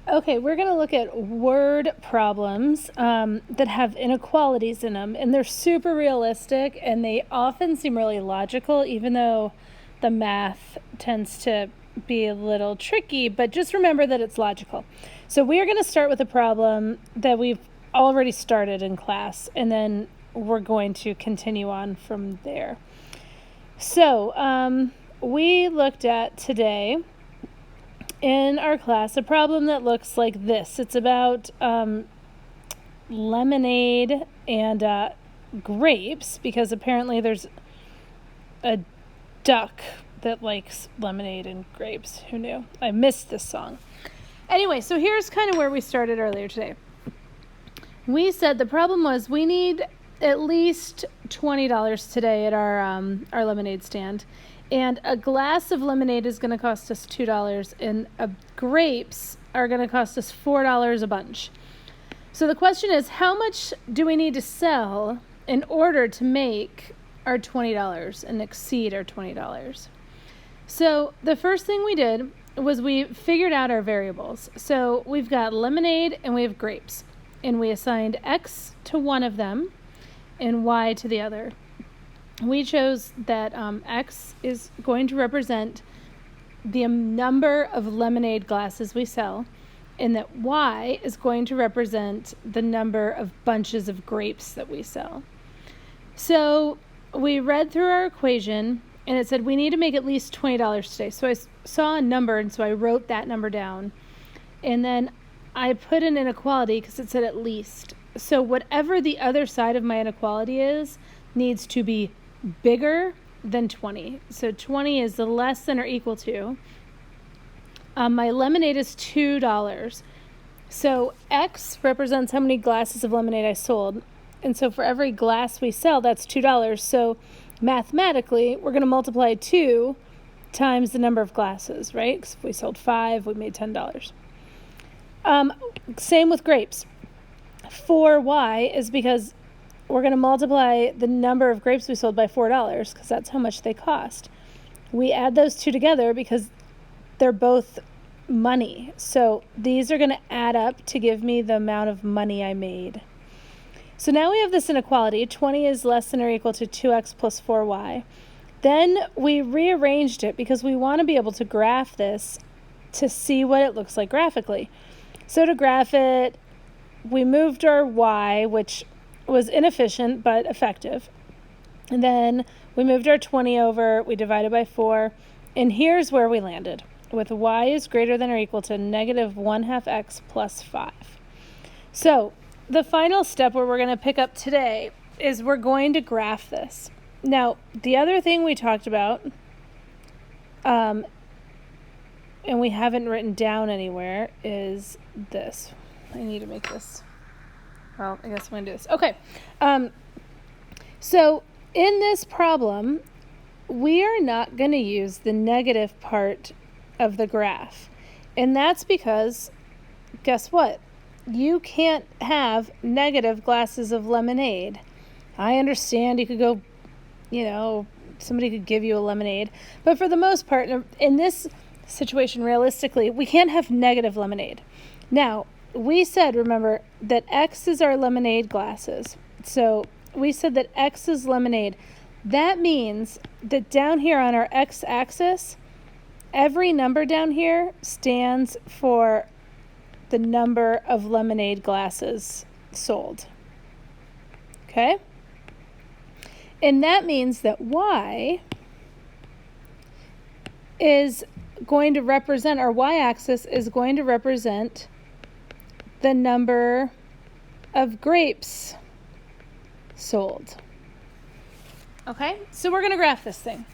Okay, we're going to look at word problems that have inequalities in them, and they're super realistic, and they often seem really logical, even though the math tends to be a little tricky, but just remember that it's logical. So we are going to start with a problem that we've already started in class, and then we're going to continue on from there. So we looked at today in our class a problem that looks like this. It's about lemonade and grapes, because apparently there's a duck that likes lemonade and grapes. Who knew? I missed this song. Anyway, so here's kind of where we started earlier today. We said the problem was we need at least $20 today at our lemonade stand. And a glass of lemonade is going to cost us $2, and grapes are going to cost us $4 a bunch. So the question is, how much do we need to sell in order to make our $20 and exceed our $20? So the first thing we did was we figured out our variables. So we've got lemonade and we have grapes, and we assigned X to one of them and Y to the other. We chose that X is going to represent the number of lemonade glasses we sell, and that Y is going to represent the number of bunches of grapes that we sell. So we read through our equation, and it said we need to make at least $20 today. So I saw a number, and so I wrote that number down. And then I put an inequality because it said at least. So whatever the other side of my inequality is needs to be bigger than 20. So 20 is the less than or equal to. My lemonade is $2. So X represents how many glasses of lemonade I sold. And so for every glass we sell, that's $2. So mathematically, we're going to multiply 2 times the number of glasses, right? Because if we sold 5, we made $10. Same with grapes. 4Y is because we're going to multiply the number of grapes we sold by $4, because that's how much they cost. We add those two together because they're both money. So these are going to add up to give me the amount of money I made. So now we have this inequality. 20 is less than or equal to 2x plus 4y. Then we rearranged it because we want to be able to graph this to see what it looks like graphically. So to graph it, we moved our y, which was inefficient but effective. And then we moved our 20 over, we divided by 4, and here's where we landed, with y is greater than or equal to negative 1/2 x plus 5. So the final step where we're going to pick up today is we're going to graph this. Now, the other thing we talked about, and we haven't written down anywhere, is this. I need to make this. Well, I guess I'm going to do this. Okay. So in this problem, we are not going to use the negative part of the graph. And that's because, guess what? You can't have negative glasses of lemonade. I understand you could go, somebody could give you a lemonade. But for the most part, in this situation, realistically, we can't have negative lemonade. Now, we said, remember, that X is our lemonade glasses. So we said that X is lemonade. That means that down here on our X-axis, every number down here stands for the number of lemonade glasses sold. Okay? And that means that Y is going to represent, our Y-axis is going to represent the number of grapes sold. Okay, so we're going to graph this thing.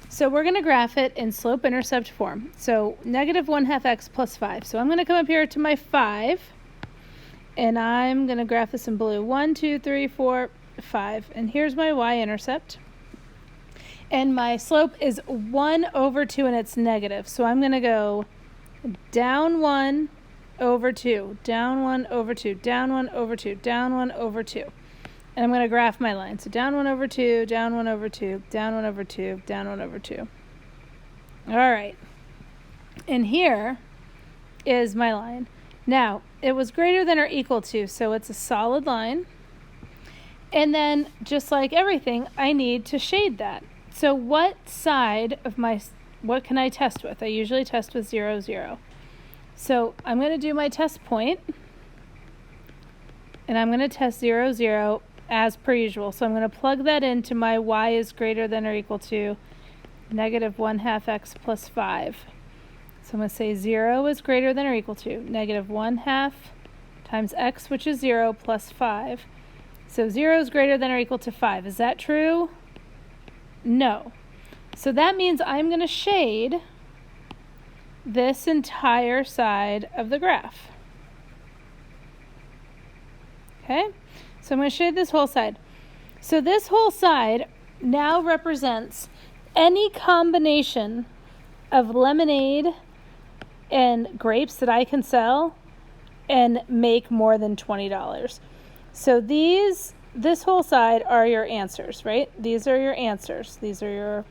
So we're going to graph it in slope-intercept form. So negative 1/2 x plus 5. So I'm going to come up here to my 5, and I'm going to graph this in blue. 1, 2, 3, 4, 5. And here's my y-intercept. And my slope is 1/2, and it's negative. So I'm going to go down 1 over 2, down 1 over 2, down 1 over 2, down 1 over 2. And I'm going to graph my line. So down 1 over 2, down 1 over 2, down 1 over 2, down 1 over 2. All right. And here is my line. Now, it was greater than or equal to, so it's a solid line. And then, just like everything, I need to shade that. So what can I test with? I usually test with 0, 0. So I'm going to do my test point, and I'm going to test 0, 0 as per usual. So I'm going to plug that into my y is greater than or equal to negative 1/2 x plus 5. So I'm going to say 0 is greater than or equal to negative 1/2 times x, which is 0, plus 5. So 0 is greater than or equal to 5. Is that true? No. So that means I'm going to shade this entire side of the graph. Okay? So I'm going to shade this whole side. So this whole side now represents any combination of lemonade and grapes that I can sell and make more than $20. So this whole side are your answers, right? These are your answers. These are your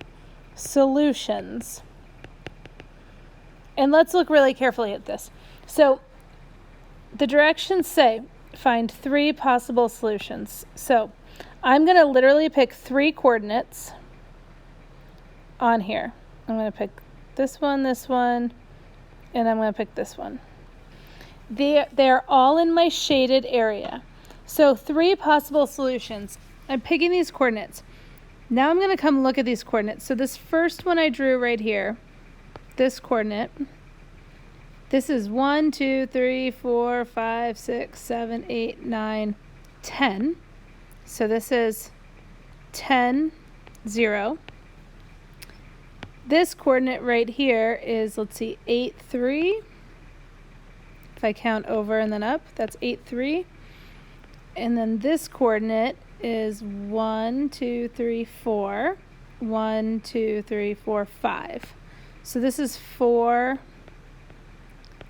solutions. And let's look really carefully at this. So the directions say find 3 possible solutions. So I'm going to literally pick 3 coordinates on here. I'm going to pick this one, and I'm going to pick this one. They're all in my shaded area. So 3 possible solutions. I'm picking these coordinates. Now I'm going to come look at these coordinates. So this first one I drew right here, this coordinate, this is 1, 2, 3, 4, 5, 6, 7, 8, 9, 10. So this is 10, 0. This coordinate right here is, let's see, 8, 3. If I count over and then up, that's 8, 3. And then this coordinate is 1, 2, 3, 4. 1, 2, 3, 4, 5. So this is 4,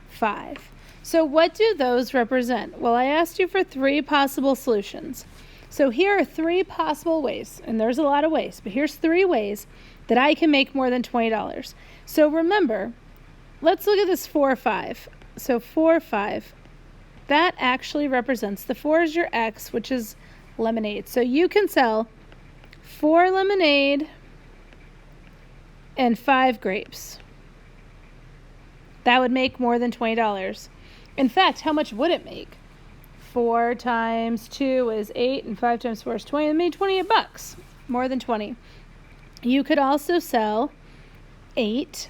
5. So what do those represent? Well, I asked you for 3 possible solutions. So here are 3 possible ways, and there's a lot of ways, but here's 3 ways that I can make more than $20. So remember, let's look at this 4, 5. So 4, 5, that actually represents, the 4 is your X, which is lemonade. So you can sell 4 lemonade and 5 grapes. That would make more than $20. In fact, how much would it make? 4 times 2 is 8, and 5 times 4 is 20. It made $28, more than 20. You could also sell 8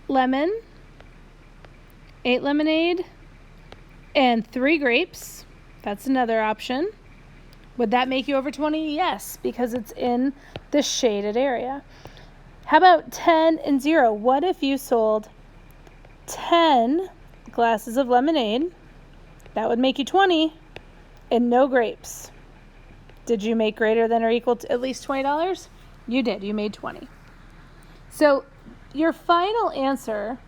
lemonade, and 3 grapes. That's another option. Would that make you over 20? Yes, because it's in the shaded area. How about 10 and 0? What if you sold 10 glasses of lemonade? That would make you 20, and no grapes. Did you make greater than or equal to at least $20? You did. You made 20. So your final answer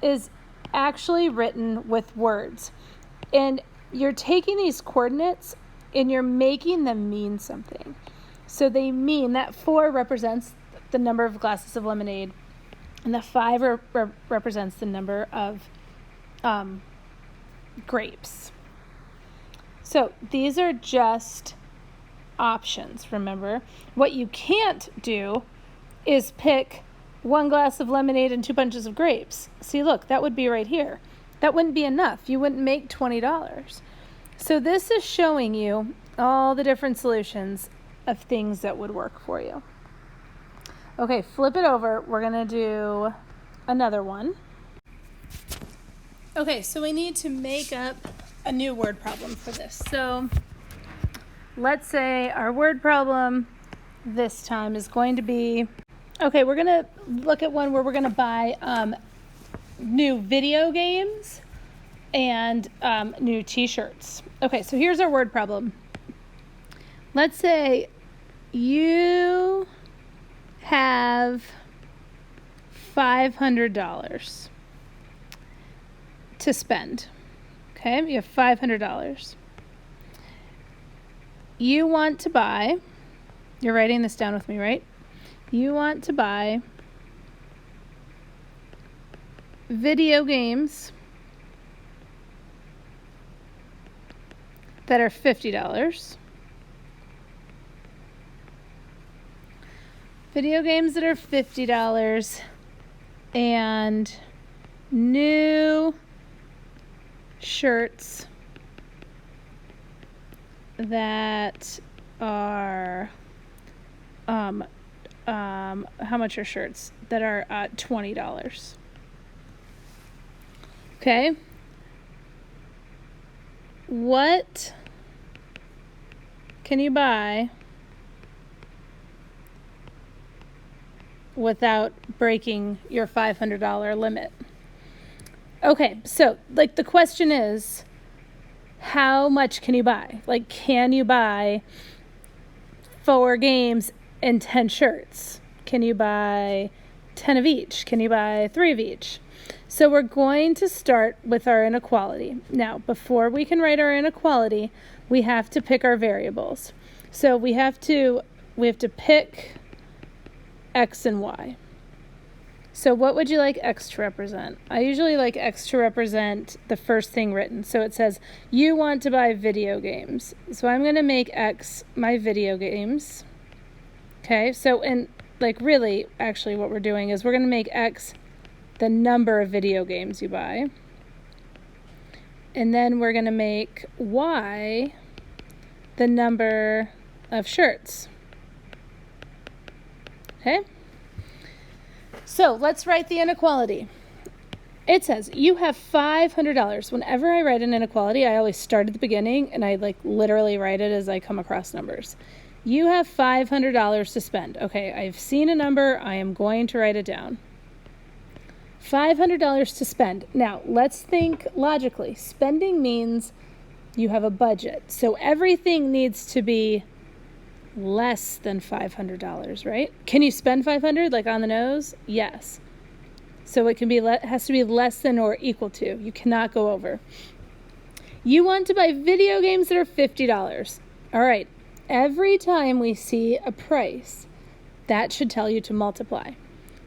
is actually written with words. And you're taking these coordinates and you're making them mean something. So they mean that 4 represents the number of glasses of lemonade, and the 5 represents the number of grapes. So these are just options, remember. What you can't do is pick 1 glass of lemonade and 2 bunches of grapes. See, look, that would be right here. That wouldn't be enough. You wouldn't make $20. So this is showing you all the different solutions of things that would work for you. Okay, flip it over. We're going to do another one. Okay, so we need to make up a new word problem for this. So let's say our word problem this time is going to be, okay, we're going to look at one where we're going to buy new video games and new t-shirts. Okay, so here's our word problem. Let's say you have $500 to spend. Okay, you have $500. You want to buy, you're writing this down with me, right? You want to buy video games that are $50. Video games that are $50 and new shirts that are how much are shirts that are $20? Okay. What can you buy without breaking your $500 limit? Okay, so like the question is, how much can you buy? Like, can you buy 4 games and 10 shirts? Can you buy 10 of each? Can you buy 3 of each? So we're going to start with our inequality. Now, before we can write our inequality, we have to pick our variables. So we have to pick x and y. So what would you like x to represent? I usually like x to represent the first thing written. So it says, you want to buy video games. So I'm going to make x my video games. Okay, so really, actually what we're doing is we're going to make x the number of video games you buy. And then we're going to make y the number of shirts. Okay? So let's write the inequality. It says you have $500. Whenever I write an inequality, I always start at the beginning and I literally write it as I come across numbers. You have $500 to spend. Okay, I've seen a number. I am going to write it down. $500 to spend. Now, let's think logically. Spending means you have a budget. So everything needs to be less than $500, right? Can you spend $500 like on the nose? Yes. So it can be has to be less than or equal to. You cannot go over. You want to buy video games that are $50. All right. Every time we see a price, that should tell you to multiply.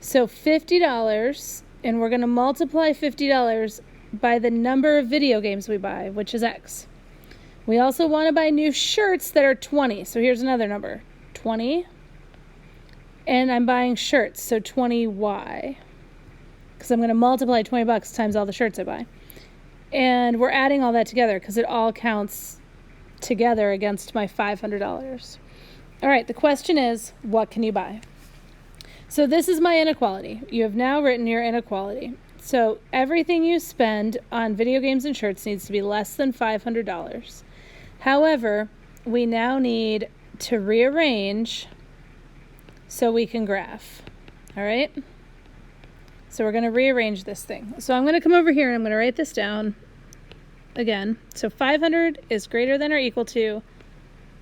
So $50, and we're going to multiply $50 by the number of video games we buy, which is x. We also want to buy new shirts that are 20. So here's another number, 20. And I'm buying shirts, so 20y. Because I'm going to multiply $20 times all the shirts I buy. And we're adding all that together because it all counts together against my $500. All right, the question is, what can you buy? So this is my inequality. You have now written your inequality. So everything you spend on video games and shirts needs to be less than $500. However, we now need to rearrange so we can graph. All right? So we're going to rearrange this thing. So I'm going to come over here and I'm going to write this down again. So 500 is greater than or equal to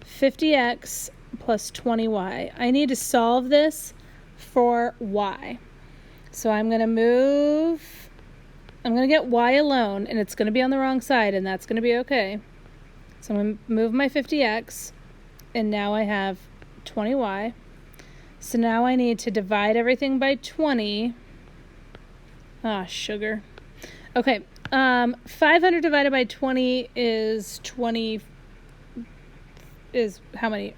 50x plus 20y. I need to solve this for y. So I'm going to get y alone, and it's going to be on the wrong side, and that's going to be okay. So I'm going to move my 50x, and now I have 20y. So now I need to divide everything by 20. Ah, sugar. Okay, 500 divided by 20 is 20, is how many?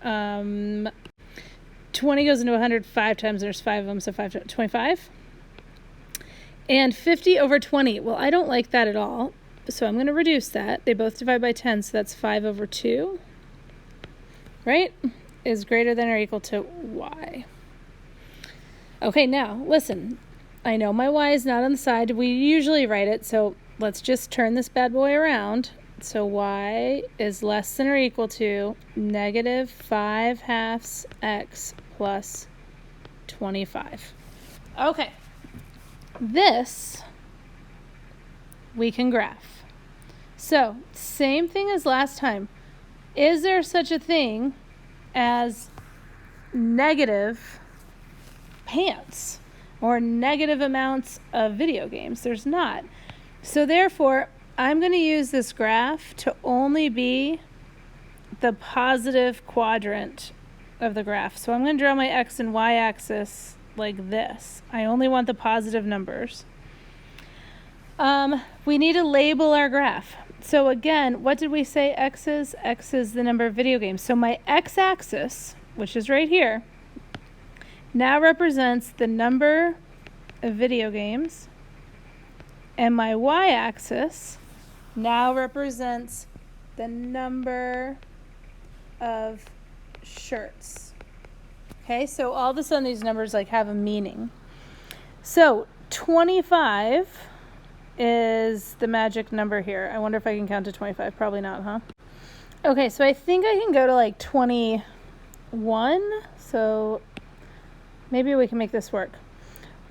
20 goes into 100 5 times, there's 5 of them, so 25. And 50 over 20, well, I don't like that at all, so I'm going to reduce that. They both divide by 10, so that's 5 over 2, right? Is greater than or equal to y. Okay, now, listen. I know my y is not on the side. We usually write it, so let's just turn this bad boy around. So y is less than or equal to negative 5/2 x plus 25. Okay. This we can graph. So, same thing as last time. Is there such a thing as negative pants or negative amounts of video games? There's not. So therefore, I'm going to use this graph to only be the positive quadrant of the graph. So I'm going to draw my x and y axis like this. I only want the positive numbers. We need to label our graph. So again, what did we say X is? X is the number of video games. So my X-axis, which is right here, now represents the number of video games. And my Y-axis now represents the number of shirts. Okay, so all of a sudden these numbers like have a meaning. So 25 is the magic number here. I wonder if I can count to 25. Probably not, huh? Okay, so I think I can go to like 21. So maybe we can make this work.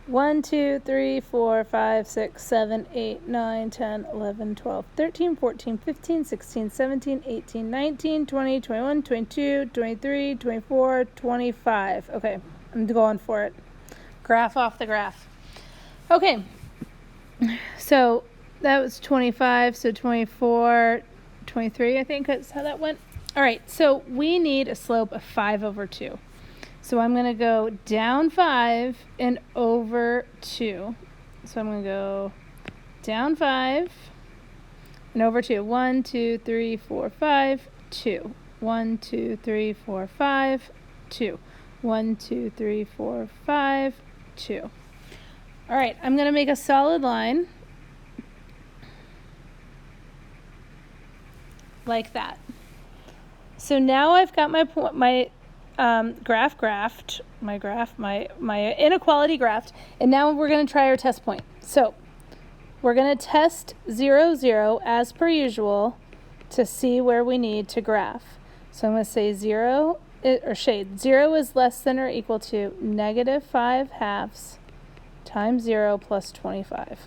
1, 2, 3, 4, 5, 6, 7, 8, 9, 10, 11, 12, 13, 14, 15, 16, 17, 18, 19, 20, 21, 22, 23, 24, 25. Okay, I'm going for it. Graph off the graph. Okay, so that was 25, so 24, 23, I think that's how that went. All right, so we need a slope of 5 over 2. So I'm going to go down 5 and over 2. So I'm going to go down 5 and over 2. 1, 2, 3, 4, 5, 2. 1, 2, 3, 4, 5, 2. 1, 2, 3, 4, 5, 2. All right, I'm going to make a solid line like that. So now I've got my graph graphed, my inequality graphed, and now we're going to try our test point. So we're going to test 0, 0 as per usual to see where we need to graph. So I'm going to say 0, or shade, 0 is less than or equal to negative 5 halves times 0 plus 25.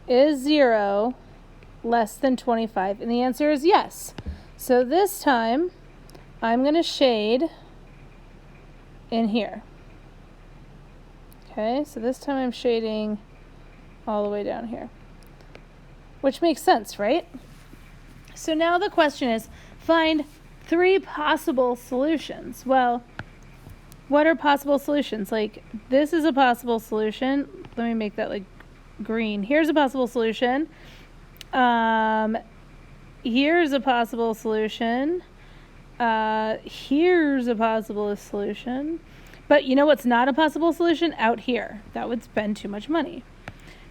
Is 0 less than 25? And the answer is yes. So this time I'm going to shade in here. Okay, so this time I'm shading all the way down here, which makes sense, right? So now the question is, find 3 possible solutions. Well, what are possible solutions? Like, this is a possible solution. Let me make that like green. Here's a possible solution. Here's a possible solution. Here's a possible solution. But you know what's not a possible solution? Out here. That would spend too much money.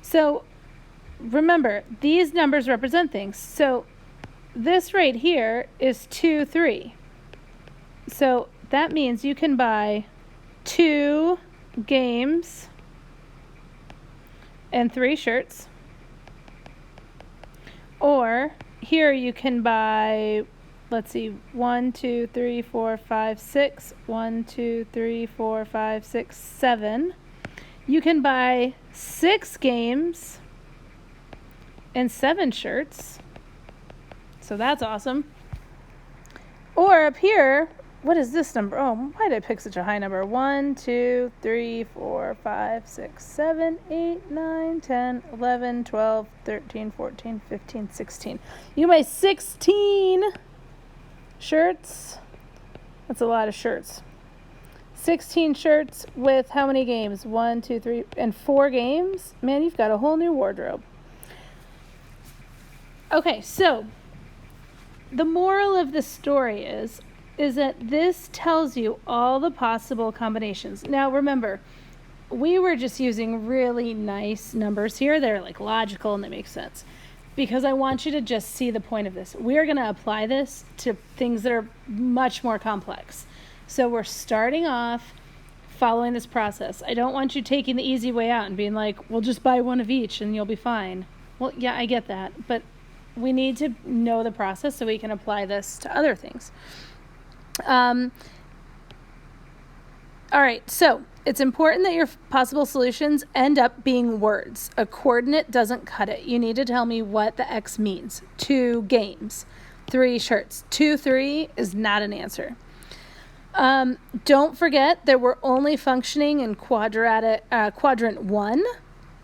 So remember, these numbers represent things. So this right here is 2, 3. So that means you can buy 2 games and 3 shirts. Or here you can buy, let's see, 1, 2, 3, 4, 5, 6. 1, 2, 3, 4, 5, 6, 7. You can buy 6 games and 7 shirts. So that's awesome. Or up here, what is this number? Oh, why did I pick such a high number? 1, 2, 3, 4, 5, 6, 7, 8, 9, 10, 11, 12, 13, 14, 15, 16. You buy 16 shirts. That's a lot of shirts. 16 shirts with how many games? 1, 2, 3, and 4 games? Man, you've got a whole new wardrobe. Okay, so the moral of the story is that this tells you all the possible combinations. Now remember, we were just using really nice numbers here. They're like logical and they make sense. Because I want you to just see the point of this. We are going to apply this to things that are much more complex. So we're starting off following this process. I don't want you taking the easy way out and being like, well, just buy one of each and you'll be fine. Well, yeah, I get that. But we need to know the process so we can apply this to other things. All right, so it's important that your possible solutions end up being words. A coordinate doesn't cut it. You need to tell me what the X means. 2 games, 3 shirts. 2, 3 is not an answer. Don't forget that we're only functioning in quadrant 1,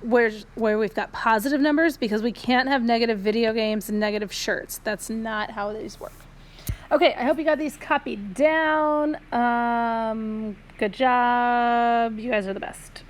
where we've got positive numbers, because we can't have negative video games and negative shirts. That's not how these work. Okay, I hope you got these copied down. Good job. You guys are the best.